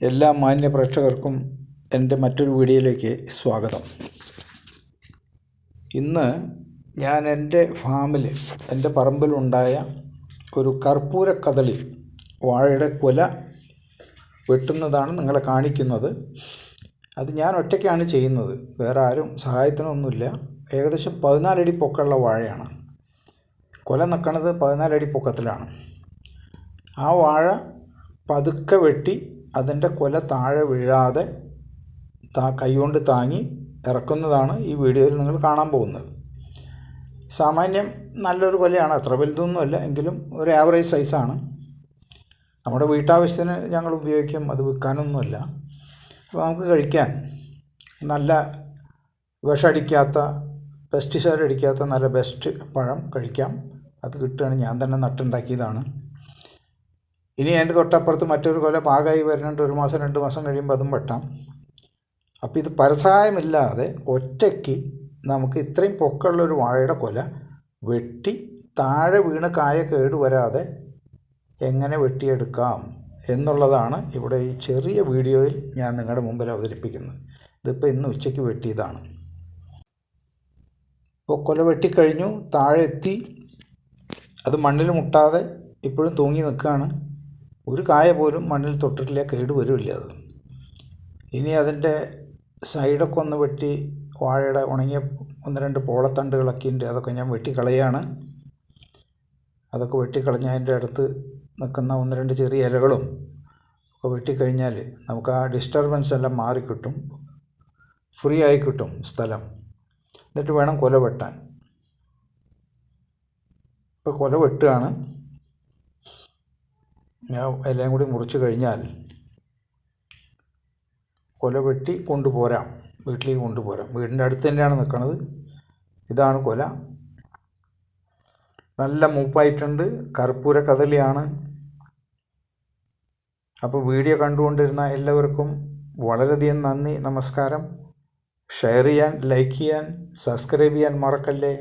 എല്ലാ മാന്യ പ്രേക്ഷകർക്കും എൻ്റെ മറ്റൊരു വീഡിയോയിലേക്ക് സ്വാഗതം. ഇന്ന് ഞാൻ എൻ്റെ ഫാമിൽ, എൻ്റെ പറമ്പിലുണ്ടായ ഒരു കർപ്പൂര കദളി വാഴയുടെ കുല വെട്ടുന്നതാണ് നിങ്ങളെ കാണിക്കുന്നത്. അത് ഞാൻ ഒറ്റയ്ക്കാണ് ചെയ്യുന്നത്, വേറെ ആരും സഹായത്തിനൊന്നുമില്ല. ഏകദേശം 14 അടി പൊക്കമുള്ള വാഴയാണ്. കുല നിൽക്കുന്നത് 14 അടി പൊക്കത്തിലാണ്. ആ വാഴ പതുക്കെ വെട്ടി അതിൻ്റെ കുല താഴെ വീഴാതെ കൈകൊണ്ട് താങ്ങി ഇറക്കുന്നതാണ് ഈ വീഡിയോയിൽ നിങ്ങൾ കാണാൻ പോകുന്നത്. സാമാന്യം നല്ലൊരു കുലയാണ്, അത്ര വലുതൊന്നുമല്ല, എങ്കിലും ഒരു ആവറേജ് സൈസാണ്. നമ്മുടെ വീട്ടാവശ്യത്തിന് ഞങ്ങൾ ഉപയോഗിക്കും, അത് വിൽക്കാനൊന്നുമല്ല. അപ്പോൾ നമുക്ക് കഴിക്കാൻ നല്ല വിഷമടിക്കാത്ത, പെസ്റ്റിസൈഡ് അടിക്കാത്ത നല്ല ബെസ്റ്റ് പഴം കഴിക്കാം. അത് കിട്ടുകയാണ്. ഞാൻ തന്നെ നട്ടുണ്ടാക്കിയതാണ്. ഇനി അതിൻ്റെ തൊട്ടപ്പുറത്ത് മറ്റൊരു കുല പാകമായി വരുന്നുണ്ട്. 1 മാസം 2 മാസം കഴിയുമ്പോൾ അതും വെട്ടാം. അപ്പോൾ ഇത് പരസഹായമില്ലാതെ ഒറ്റയ്ക്ക് നമുക്ക് ഇത്രയും പൊക്കമുള്ളൊരു വാഴയുടെ കുല വെട്ടി താഴെ വീണ് കായ കേടുവരാതെ എങ്ങനെ വെട്ടിയെടുക്കാം എന്നുള്ളതാണ് ഇവിടെ ഈ ചെറിയ വീഡിയോയിൽ ഞാൻ നിങ്ങളുടെ മുമ്പിൽ അവതരിപ്പിക്കുന്നത്. ഇതിപ്പോൾ ഇന്ന് ഉച്ചയ്ക്ക് വെട്ടിയതാണ്. ഇപ്പോൾ കുല വെട്ടിക്കഴിഞ്ഞു, താഴെ എത്തി. അത് മണ്ണിൽ മുട്ടാതെ ഇപ്പോഴും തൂങ്ങി നിൽക്കുകയാണ്. ഒരു കായ പോലും മണ്ണിൽ തൊട്ടിട്ടില്ല, കേടുവരില്ല അത്. ഇനി അതിൻ്റെ സൈഡൊക്കെ ഒന്ന് വെട്ടി, വാഴയുടെ ഉണങ്ങിയ 1-2 പോളത്തണ്ടുകളൊക്കെ ഉണ്ട്, അതൊക്കെ ഞാൻ വെട്ടിക്കളയാണ്. അതൊക്കെ വെട്ടിക്കളഞ്ഞ് അതിൻ്റെ അടുത്ത് നിൽക്കുന്ന 1-2 ചെറിയ ഇലകളും ഒക്കെ വെട്ടിക്കഴിഞ്ഞാൽ നമുക്ക് ആ ഡിസ്റ്റർബൻസ് എല്ലാം മാറിക്കിട്ടും, ഫ്രീ ആയി കിട്ടും സ്ഥലം. എന്നിട്ട് വേണം കുല വെട്ടാൻ. ഇപ്പോൾ കുല വെട്ടുകയാണ്. ഞാൻ എല്ലാം കൂടി മുറിച്ച് കഴിഞ്ഞാൽ കുല വെട്ടി കൊണ്ടുപോരാം, വീട്ടിലേക്ക് കൊണ്ടുപോരാം. വീടിൻ്റെ അടുത്ത് തന്നെയാണ് നിൽക്കുന്നത്. ഇതാണ് കുല. നല്ല മൂപ്പായിട്ടുണ്ട്, കർപ്പൂര കദളിയാണ്. അപ്പോൾ വീഡിയോ കണ്ടുകൊണ്ടിരുന്ന എല്ലാവർക്കും വളരെയധികം നന്ദി, നമസ്കാരം. ഷെയർ ചെയ്യാൻ, ലൈക്ക് ചെയ്യാൻ, സബ്സ്ക്രൈബ് ചെയ്യാൻ മറക്കല്ലേ.